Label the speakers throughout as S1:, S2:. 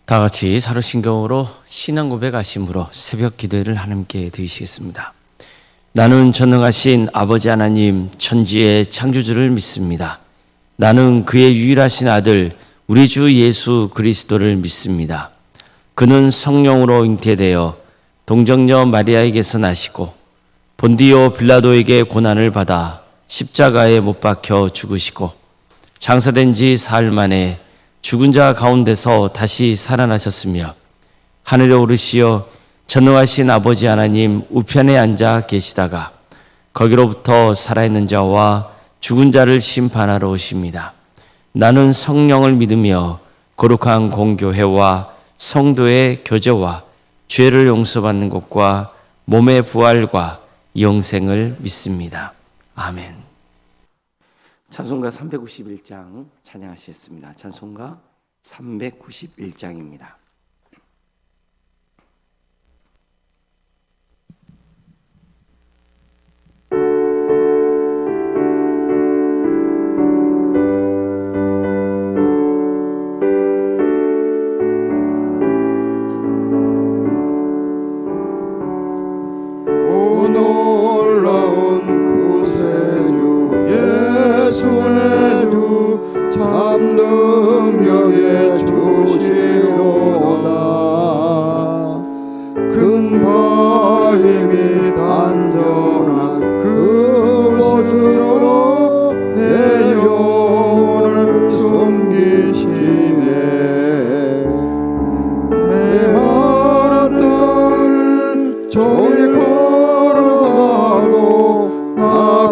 S1: 다 같이 사도신경으로 신앙 고백하심으로 새벽 기도를 하나님께 드리시겠습니다. 나는 전능하신 아버지 하나님 천지의 창조주를 믿습니다. 나는 그의 유일하신 아들 우리 주 예수 그리스도를 믿습니다. 그는 성령으로 잉태되어 동정녀 마리아에게서 나시고 본디오 빌라도에게 고난을 받아 십자가에 못 박혀 죽으시고 장사된 지 사흘 만에 죽은 자 가운데서 다시 살아나셨으며 하늘에 오르시어 전능하신 아버지 하나님 우편에 앉아 계시다가 거기로부터 살아있는 자와 죽은 자를 심판하러 오십니다. 나는 성령을 믿으며 거룩한 공교회와 성도의 교제와 죄를 용서받는 것과 몸의 부활과 영생을 믿습니다. 아멘. 찬송가 391장 찬양하시겠습니다. 찬송가 391장입니다.
S2: 능력의 주시로다. 큰 힘이 단전한 그곳으로 내 영혼을 숨기시네. 메마른 땅을 종일 걸어가도 나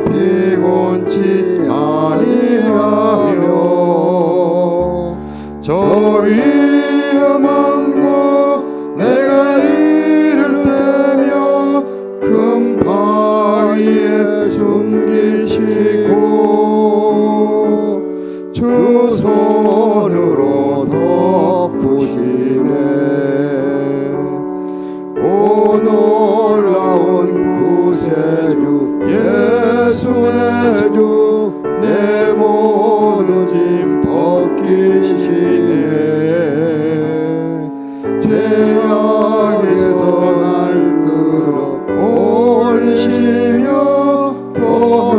S2: 피곤치 아니하며 저 위험한 곳 내가 이를 때며 금 바위에 숨기시고 주 손으로 덮으시네. 오 놀라운 구세주 예수 내 주 내 모든 짐 벗기시네. 죄악에서 날 끌어 올리시며 또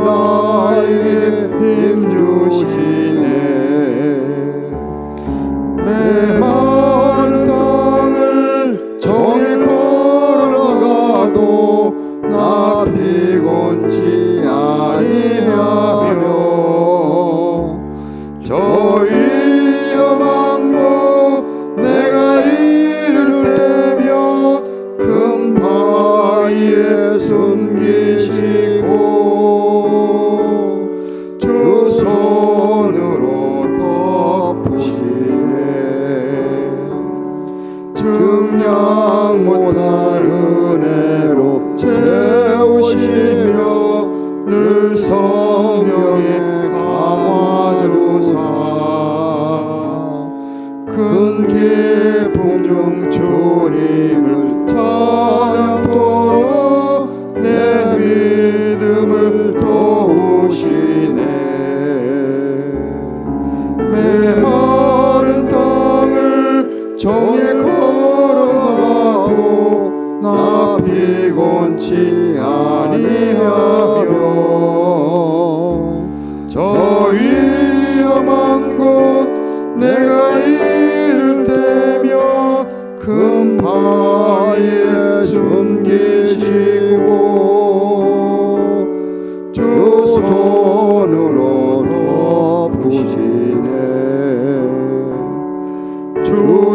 S2: 나에게 힘 주시네. 메마른 땅을 종일 걸어가도 나 피곤치 아니하며 저 위험한 곳 내가 이를 때며 큰 바위에 숨기시고 주 손으로 덮으시네. 증량 못할 은혜로 채우시며 늘 성령의 감화주사 큰 기쁨 중 주님을 찬양토록 내 믿음을 도우시네. 메마른 땅을 종일 걸어가도 나 피곤치 아니하며 저 위험한 곳 내가 이를 때며 큰 바위에 숨기시고 주 손으로 덮으시네. 주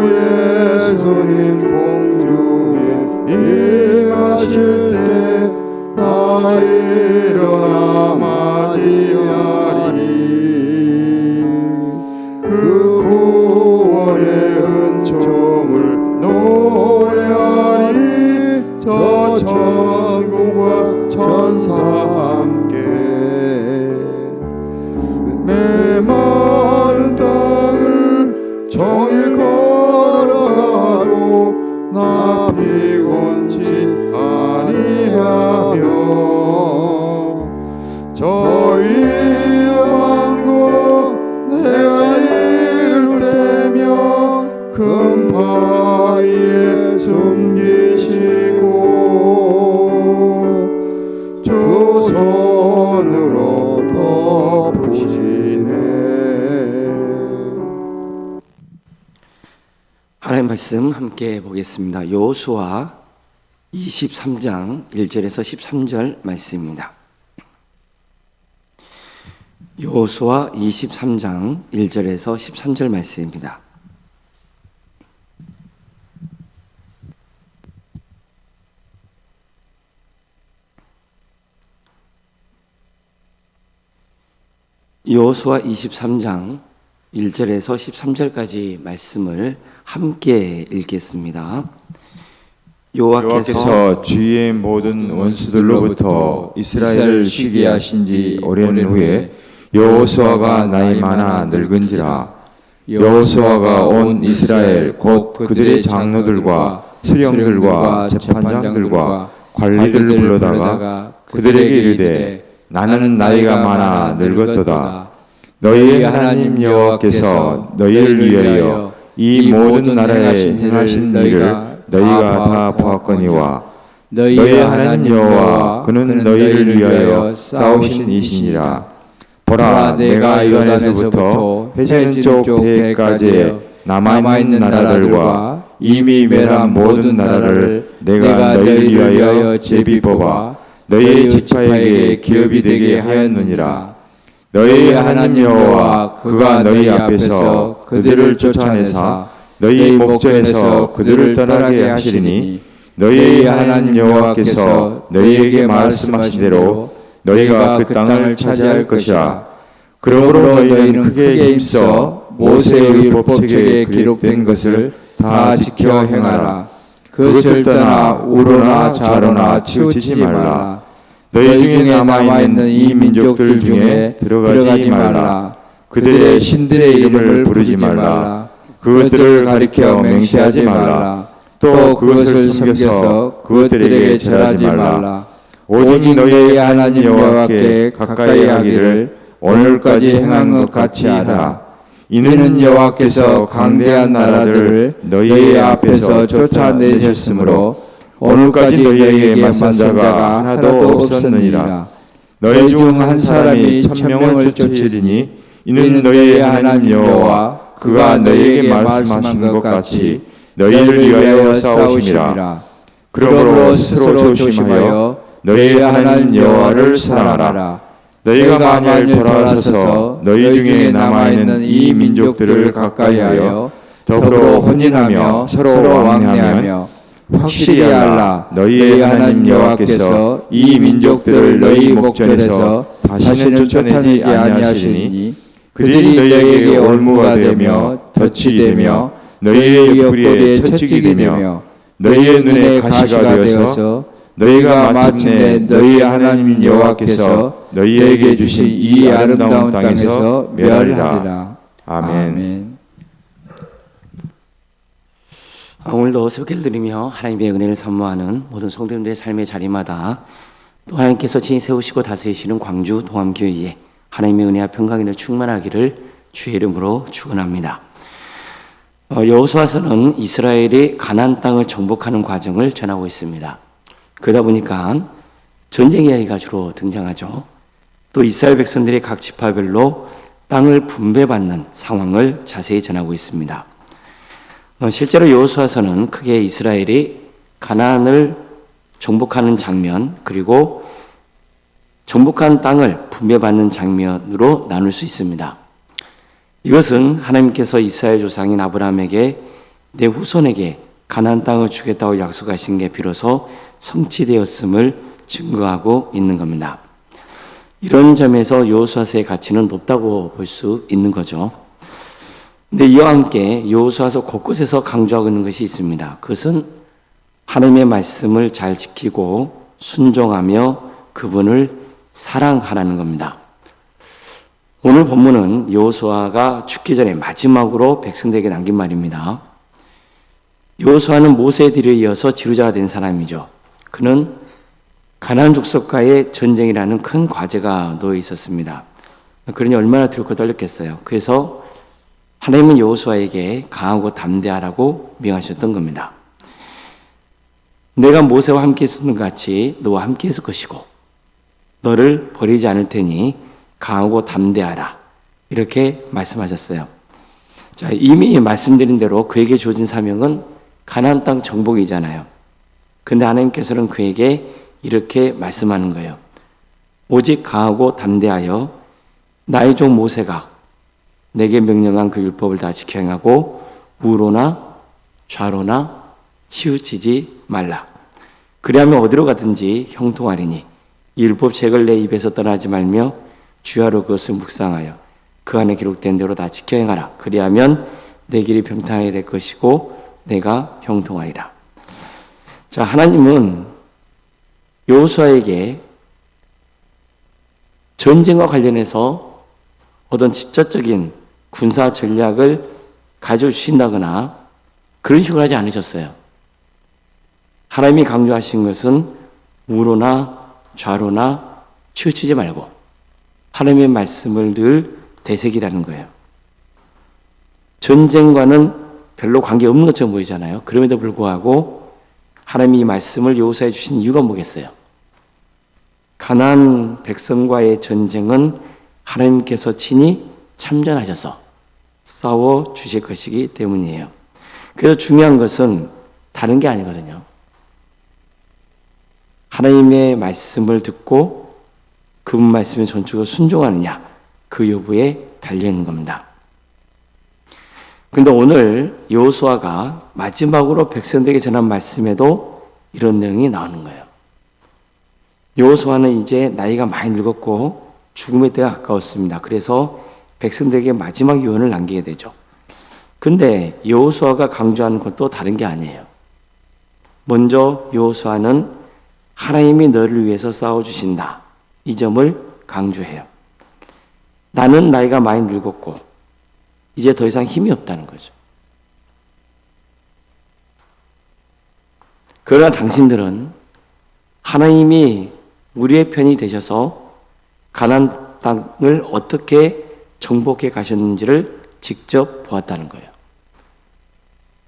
S2: 예수님 공중에 임하실 때 나 일어나 맞이하리. 그 구원의 은총을 노래하리. 저 천군과 천사 함께 메마른 땅을 종일 걸어가도 나 피곤치 아니하며 저 위험한 곳 내가 이를 때며 큰 바
S1: 하나님의 말씀 함께 보겠습니다. 여호수아 23장 1절에서 13절 말씀입니다. 여호수아 23장 1절에서 13절 말씀입니다. 여호수아 23장 1절에서 13절까지 말씀을 함께 읽겠습니다.
S2: 여호와께서 주의 모든 원수들로부터 이스라엘을 쉬게 하신 지 오랜 후에 여호수아가 나이 많아 늙은지라. 여호수아가 온 이스라엘 곧 그들의 장로들과 수령들과 재판장들과 관리들을 불러다가 그들에게 이르되 나는 나이가 많아 늙었도다. 너희의 하나님 여호와께서 너희를 위하여 이 모든 나라에 행하신 일을 너희가 다 보았거니와 너희의 하나님 여호와 그는 너희를 위하여 싸우신 이시니라. 보라, 내가 요단에서부터 해지는 쪽 대까지 남아있는 나라들과 이미 멸한 모든 나라를 내가 너희를 위하여 제비 뽑아 너희의 지파에게 기업이 되게 하였느니라. 너희의 하나님 여호와 그가 너희 앞에서 그들을 쫓아내사 너희 목전에서 그들을 떠나게 하시리니 너희의 하나님 여호와께서 너희에게 말씀하신 대로 너희가 그 땅을 차지할 것이라. 그러므로 너희는 크게 힘써 모세의 율법책에 기록된 것을 다 지켜 행하라. 그것을 떠나 우로나 좌로나 치우치지 말라. 너희 중에 남아있는 이 민족들 중에 들어가지 말라. 그들의 신들의 이름을 부르지 말라. 그것들을 가리켜 맹세하지 말라. 또 그것을 섬겨서 그것들에게 절하지 말라. 오직 너희의 하나님 여호와께 가까이 하기를 오늘까지 행한 것 같이 하라. 이는 여호와께서 강대한 나라들을 너희의 앞에서 쫓아내셨으므로 오늘까지 너희에게 맞선 자가 하나도 없었느니라. 너희 중 한 사람이 1000명을 쫓으리니 이는 너희의 하나님 여호와 그가 너희에게 말씀하신 것 같이 너희를 위하여 싸우심이라. 그러므로 스스로 조심하여 너희의 하나님 여호와를 사랑하라. 너희가 만일 돌아서서 너희 중에 남아있는 이 민족들을 가까이하여 더불어 혼인하며 서로 왕래하며 확실히 알라. 너희의 하나님 여호와께서 이 민족들을 너희 목전에서 다시는 쫓아내지 아니하시니 그들이 너희에게 올무가 되며 덫이 되며 너희의 옆구리에 채찍이 되며 너희의 눈에 가시가 되어서 너희가 마침내 너희 하나님 여호와께서 너희에게 주신 이 아름다운 땅에서 멸하리라. 아멘.
S1: 오늘도 새벽기를 드리며 하나님의 은혜를 사모하는 모든 성도님들의 삶의 자리마다 또 하나님께서 친히 세우시고 다스리시는 광주 동암교회에 하나님의 은혜와 평강이 늘 충만하기를 주의 이름으로 축원합니다. 여호수아서는 이스라엘이 가나안 땅을 정복하는 과정을 전하고 있습니다. 그러다 보니까 전쟁 이야기가 주로 등장하죠. 또 이스라엘 백성들이 각 지파별로 땅을 분배받는 상황을 자세히 전하고 있습니다. 실제로 여호수아서는 크게 이스라엘이 가나안을 정복하는 장면 그리고 정복한 땅을 분배받는 장면으로 나눌 수 있습니다. 이것은 하나님께서 이스라엘 조상인 아브라함에게 내 후손에게 가나안 땅을 주겠다고 약속하신 게 비로소 성취되었음을 증거하고 있는 겁니다. 이런 점에서 여호수아서의 가치는 높다고 볼 수 있는 거죠. 근데 이와 함께 여호수아서 곳곳에서 강조하고 있는 것이 있습니다. 그것은 하나님의 말씀을 잘 지키고 순종하며 그분을 사랑하라는 겁니다. 오늘 본문은 여호수아가 죽기 전에 마지막으로 백성들에게 남긴 말입니다. 여호수아는 모세에 뒤를 이어서 지도자가 된 사람이죠. 그는 가나안 족속과의 전쟁이라는 큰 과제가 놓여 있었습니다. 그러니 얼마나 두렵고 떨렸겠어요. 그래서 하나님은 여호수아에게 강하고 담대하라고 명하셨던 겁니다. 내가 모세와 함께 있었던 것 같이 너와 함께 있을 것이고 너를 버리지 않을 테니 강하고 담대하라 이렇게 말씀하셨어요. 자, 이미 말씀드린 대로 그에게 주어진 사명은 가나안 땅 정복이잖아요. 근데 하나님께서는 그에게 이렇게 말씀하는 거예요. 오직 강하고 담대하여 나의 종 모세가 내게 명령한 그 율법을 다 지켜 행하고 우로나 좌로나 치우치지 말라. 그리하면 어디로 가든지 형통하리니 이 율법책을 내 입에서 떠나지 말며 주야로 그것을 묵상하여 그 안에 기록된 대로 다 지켜 행하라. 그리하면 내 길이 평탄하게 될 것이고 내가 형통하리라. 자, 하나님은 여호수아에게 전쟁과 관련해서 어떤 직접적인 군사 전략을 가져주신다거나 그런 식으로 하지 않으셨어요. 하나님이 강조하신 것은 우로나 좌로나 치우치지 말고 하나님의 말씀을 늘 되새기라는 거예요. 전쟁과는 별로 관계없는 것처럼 보이잖아요. 그럼에도 불구하고 하나님이 이 말씀을 여호수아에 주신 이유가 뭐겠어요? 가나안 백성과의 전쟁은 하나님께서 친히 참전하셔서 싸워 주실 것이기 때문이에요. 그래서 중요한 것은 다른 게 아니거든요. 하나님의 말씀을 듣고 그분 말씀에 전적으로 순종하느냐, 그 여부에 달려있는 겁니다. 그런데 오늘 여호수아가 마지막으로 백성들에게 전한 말씀에도 이런 내용이 나오는 거예요. 여호수아는 이제 나이가 많이 늙었고 죽음의 때가 가까웠습니다. 그래서 백성들에게 마지막 유언을 남기게 되죠. 근데 여호수아가 강조하는 것도 다른 게 아니에요. 먼저 여호수아는 하나님이 너를 위해서 싸워주신다. 이 점을 강조해요. 나는 나이가 많이 늙었고 이제 더 이상 힘이 없다는 거죠. 그러나 당신들은 하나님이 우리의 편이 되셔서 가나안 땅을 어떻게 정복해 가셨는지를 직접 보았다는 거예요.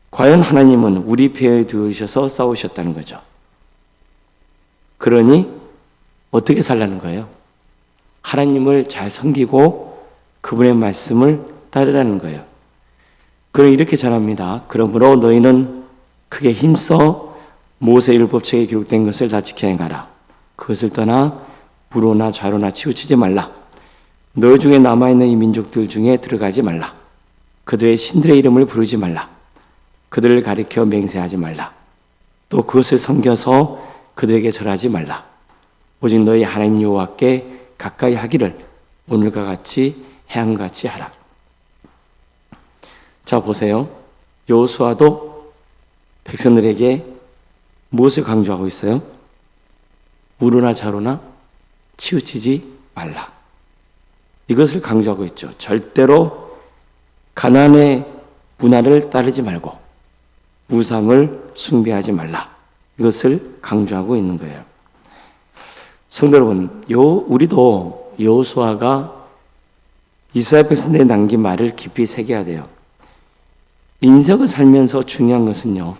S1: 과연 하나님은 우리 편에 두셔서 싸우셨다는 거죠. 그러니 어떻게 살라는 거예요? 하나님을 잘 섬기고 그분의 말씀을 따르라는 거예요. 그럼 이렇게 전합니다. 그러므로 너희는 크게 힘써 모세 율법책에 기록된 것을 다 지켜 행하라. 그것을 떠나 우로나 좌로나 치우치지 말라. 너희 중에 남아있는 이 민족들 중에 들어가지 말라. 그들의 신들의 이름을 부르지 말라. 그들을 가리켜 맹세하지 말라. 또 그것을 섬겨서 그들에게 절하지 말라. 오직 너희 하나님 여호와께 가까이 하기를 오늘과 같이 해양같이 하라. 자, 보세요. 여호수아도 백성들에게 무엇을 강조하고 있어요? 우로나 좌로나 치우치지 말라. 이것을 강조하고 있죠. 절대로 가나안의 문화를 따르지 말고 우상을 숭배하지 말라. 이것을 강조하고 있는 거예요. 성도 여러분, 우리도 여호수아가 이스라엘 백성들에 남긴 말을 깊이 새겨야 돼요. 인생을 살면서 중요한 것은요,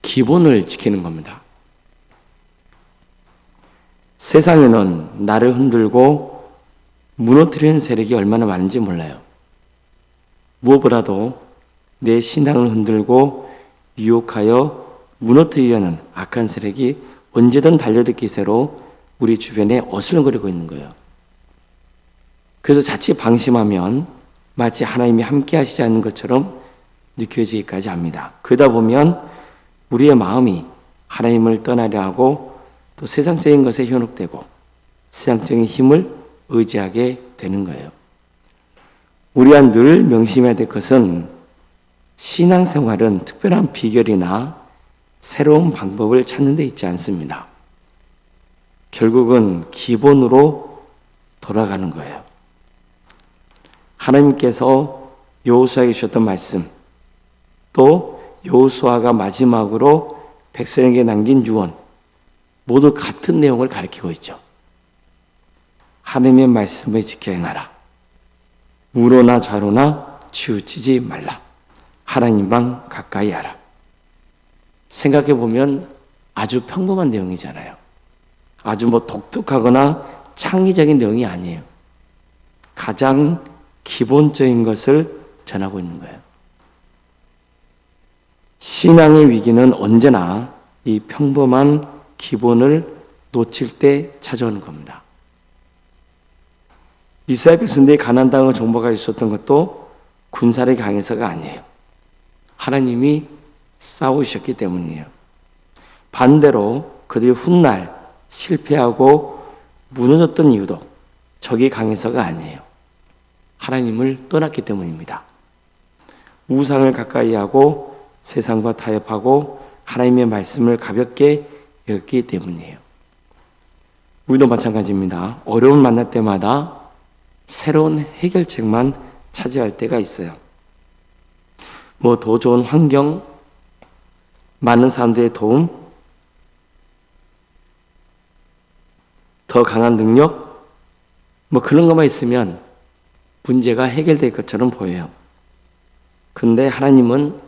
S1: 기본을 지키는 겁니다. 세상에는 나를 흔들고 무너뜨리는 세력이 얼마나 많은지 몰라요. 무엇보다도 내 신앙을 흔들고 유혹하여 무너뜨리려는 악한 세력이 언제든 달려들 기세로 우리 주변에 어슬렁거리고 있는 거예요. 그래서 자칫 방심하면 마치 하나님이 함께 하시지 않는 것처럼 느껴지기까지 합니다. 그러다 보면 우리의 마음이 하나님을 떠나려 하고 또 세상적인 것에 현혹되고 세상적인 힘을 의지하게 되는 거예요. 우리가 늘 명심해야 될 것은 신앙생활은 특별한 비결이나 새로운 방법을 찾는 데 있지 않습니다. 결국은 기본으로 돌아가는 거예요. 하나님께서 여호수아에게 주셨던 말씀, 또 여호수아가 마지막으로 백성에게 남긴 유언, 모두 같은 내용을 가리키고 있죠. 하나님의 말씀을 지켜 행하라. 우로나 좌로나 치우치지 말라. 하나님만 가까이 하라. 생각해 보면 아주 평범한 내용이잖아요. 아주 독특하거나 창의적인 내용이 아니에요. 가장 기본적인 것을 전하고 있는 거예요. 신앙의 위기는 언제나 이 평범한 기본을 놓칠 때 찾아오는 겁니다. 이스라엘 백성들이 가나안 땅을 정복할 수 있었던 것도 군사력이 강해서가 아니에요. 하나님이 싸우셨기 때문이에요. 반대로 그들이 훗날 실패하고 무너졌던 이유도 적이 강해서가 아니에요. 하나님을 떠났기 때문입니다. 우상을 가까이 하고 세상과 타협하고 하나님의 말씀을 가볍게 여겼기 때문이에요. 우리도 마찬가지입니다. 어려움을 만날 때마다 새로운 해결책만 차지할 때가 있어요. 뭐 더 좋은 환경, 많은 사람들의 도움, 더 강한 능력, 뭐 그런 것만 있으면 문제가 해결될 것처럼 보여요. 근데 하나님은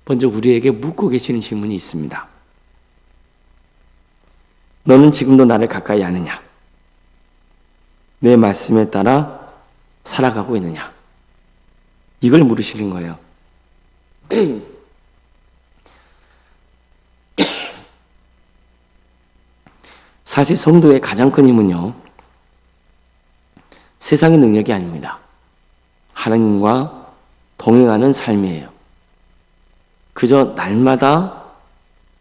S1: 먼저 우리에게 묻고 계시는 질문이 있습니다. 너는 지금도 나를 가까이 아느냐? 내 말씀에 따라 살아가고 있느냐? 이걸 물으시는 거예요. 사실 성도의 가장 큰 힘은요, 세상의 능력이 아닙니다. 하나님과 동행하는 삶이에요. 그저 날마다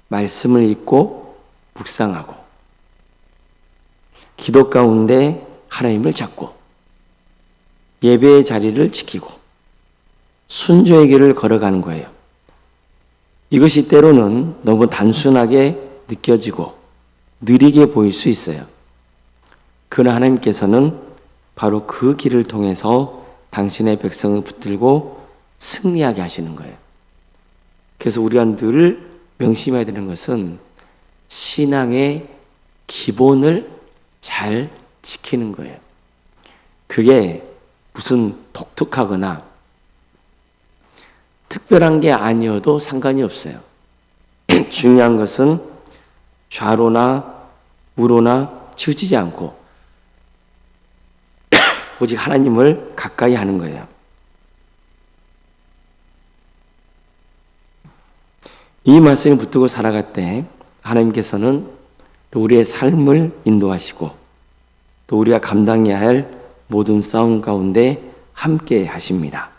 S1: 말씀을 읽고 묵상하고 기도 가운데 하나님을 찾고 예배의 자리를 지키고 순종의 길을 걸어가는 거예요. 이것이 때로는 너무 단순하게 느껴지고 느리게 보일 수 있어요. 그러나 하나님께서는 바로 그 길을 통해서 당신의 백성을 붙들고 승리하게 하시는 거예요. 그래서 우리가 늘 명심해야 되는 것은 신앙의 기본을 잘 지키는 거예요. 그게 무슨 독특하거나 특별한 게 아니어도 상관이 없어요. 중요한 것은 좌로나 우로나 치우치지 않고 오직 하나님을 가까이 하는 거예요. 이 말씀을 붙들고 살아갈 때 하나님께서는 또 우리의 삶을 인도하시고 또 우리가 감당해야 할 모든 싸움 가운데 함께 하십니다.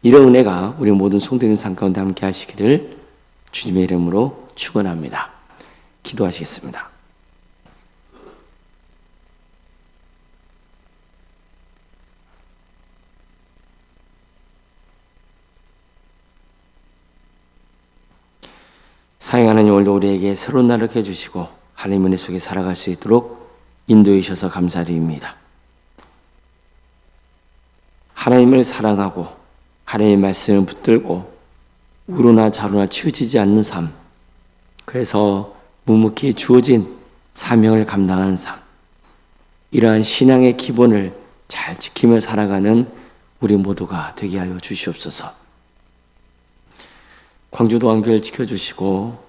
S1: 이런 은혜가 우리 모든 성도님 삶 가운데 함께 하시기를 주님의 이름으로 축원합니다. 기도하시겠습니다. 사랑하는 하나님, 오늘도 우리에게 새로운 날을 해주시고 하나님의 은혜 속에 살아갈 수 있도록 인도해 주셔서 감사드립니다. 하나님을 사랑하고 하나님의 말씀을 붙들고 우로나 좌로나 치우치지 않는 삶, 그래서 묵묵히 주어진 사명을 감당하는 삶, 이러한 신앙의 기본을 잘 지키며 살아가는 우리 모두가 되게 하여 주시옵소서. 광주도 안교회를 지켜주시고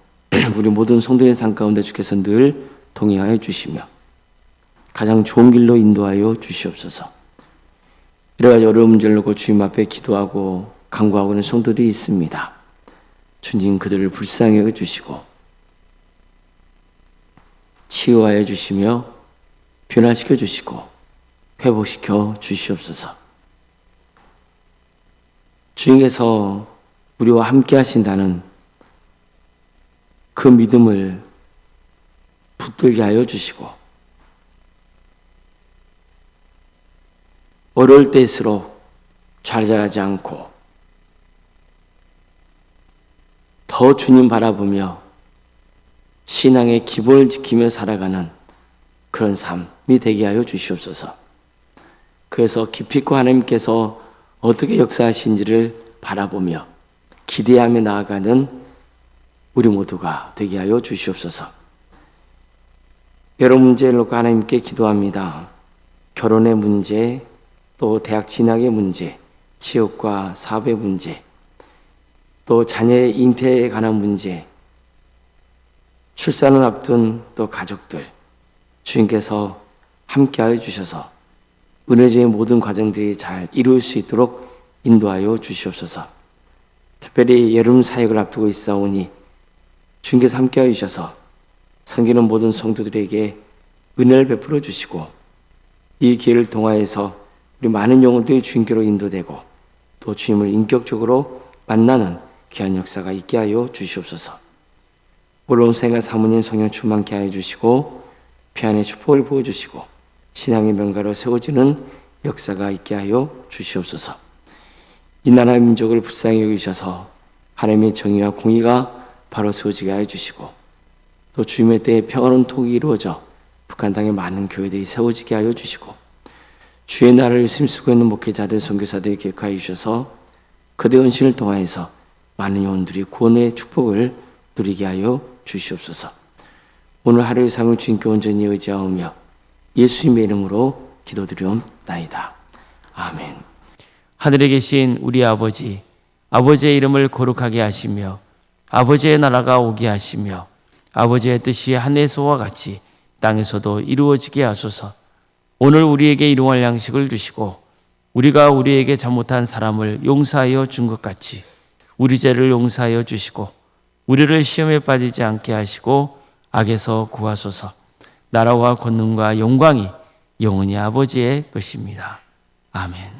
S1: 우리 모든 성도의 삶 가운데 주께서 늘 동행하여 주시며 가장 좋은 길로 인도하여 주시옵소서. 여러 가지 어려운 문제를 놓고 주님 앞에 기도하고 간구하고 있는 성도들이 있습니다. 주님 그들을 불쌍히 여겨주시고 치유하여 주시며 변화시켜 주시고 회복시켜 주시옵소서. 주님께서 우리와 함께 하신다는 그 믿음을 붙들게 하여 주시고 어려울 때일수록 좌절하지 않고 더 주님 바라보며 신앙의 기본을 지키며 살아가는 그런 삶이 되게 하여 주시옵소서. 그래서 깊이 있고 하나님께서 어떻게 역사하신지를 바라보며 기대하며 나아가는 우리 모두가 되게 하여 주시옵소서. 여러 문제를 놓고 하나님께 기도합니다. 결혼의 문제, 또 대학 진학의 문제, 취업과 사업의 문제, 또 자녀의 잉태에 관한 문제, 출산을 앞둔 또 가족들, 주님께서 함께하여 주셔서 은혜제의 모든 과정들이 잘 이루어질 수 있도록 인도하여 주시옵소서. 특별히 여름 사역을 앞두고 있사오니 주님께서 함께하여 주셔서 섬기는 모든 성도들에게 은혜를 베풀어 주시고 이 기회를 통하여서 우리 많은 영혼들이 주님께로 인도되고 또 주님을 인격적으로 만나는 귀한 역사가 있게 하여 주시옵소서. 올라온 생활 사모님 성령 충만케 하여 주시고 피안의 축복을 부어주시고 신앙의 명가로 세워지는 역사가 있게 하여 주시옵소서. 이 나라 민족을 불쌍히 여기셔서 하나님의 정의와 공의가 바로 세워지게 하여 주시고 또 주님의 때에 평화로운 통일이 이루어져 북한 땅에 많은 교회들이 세워지게 하여 주시고 주의 나라를 힘쓰고 있는 목회자들, 선교사들이 기억하여 주셔서 그들의 헌신을 통하여서 많은 영혼들이 구원의 축복을 누리게 하여 주시옵소서. 오늘 하루의 삶을 주님께 온전히 의지하오며 예수님의 이름으로 기도드리옵나이다. 아멘.
S3: 하늘에 계신 우리 아버지, 아버지의 이름을 거룩하게 하시며 아버지의 나라가 오게 하시며 아버지의 뜻이 하늘에서와 같이 땅에서도 이루어지게 하소서. 오늘 우리에게 일용할 양식을 주시고 우리가 우리에게 잘못한 사람을 용서하여 준 것 같이 우리 죄를 용서하여 주시고 우리를 시험에 빠지지 않게 하시고 악에서 구하소서. 나라와 권능과 영광이 영원히 아버지의 것입니다. 아멘.